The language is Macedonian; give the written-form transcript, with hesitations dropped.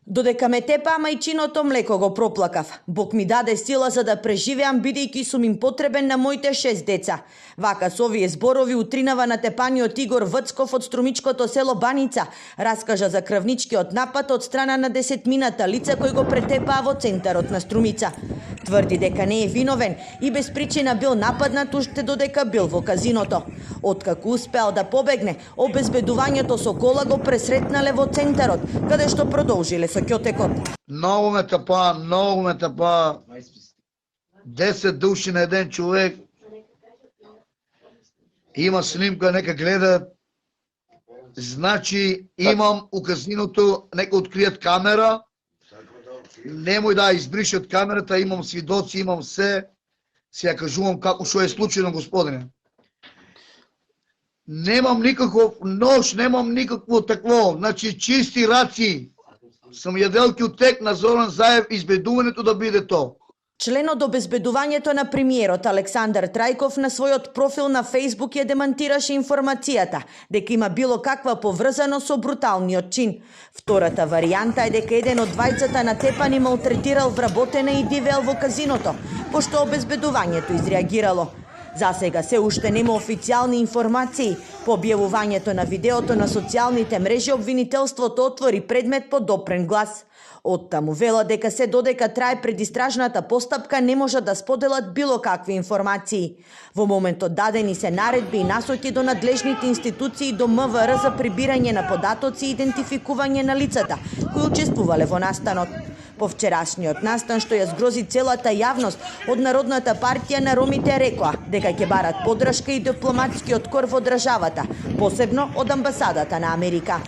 Додека ме тепаа мајчиното млеко го проплакав. Бог ми даде сила за да преживеам бидејќи сум им потребен на моите 6 деца. Вака со овие зборови утринава на тепаниот Игор Вцков од струмичкото село Баница раскажа за крвничкиот напад од страна на 10-мината лица кои го претепаа во центарот на Струмица. Тврди дека не е виновен и без причина бил нападнат уште додека бил во казиното. Откако успеал да побегне, обезбедувањето со кола го пресретнале во центарот, каде што продолжиле со ќотекот. Много ме тапа. 10 души на еден човек. Има снимка, нека гледат. Значи имам у казиното, нека открият камера. Немој да избришат камерата, имам свидоци, имам се. Сега кажувам како што е случајно, господине. Немам никаков нож, немам никакво такво. Значи чисти раци. Сам јадел ќутек на Зоран Заев, избедувањето да биде то. Член од обезбедувањето на премиерот Александар Трајков на својот профил на Фејсбук ја демантираше информацијата дека има било каква поврзаност со бруталниот чин. Втората варијанта е дека еден од двајцата натепани малтретирал вработена и дивеел во казиното, пошто обезбедувањето изреагирало. За сега се уште нема официјални информации. По објавувањето на видеото на социјалните мрежи, обвинителството отвори предмет по допрен глас. Оттаму вела дека се додека трае предистражната постапка не можат да споделат било какви информации. Во моментот дадени се наредби и насоки до надлежните институции до МВР за прибирање на податоци и идентификување на лицата кои учествувале во настанот. По вчерашниот настан што ја згрози целата јавност, од Народната партија на ромите рекоа дека ќе барат поддршка и дипломатскиот кор во државата, посебно од амбасадата на Америка.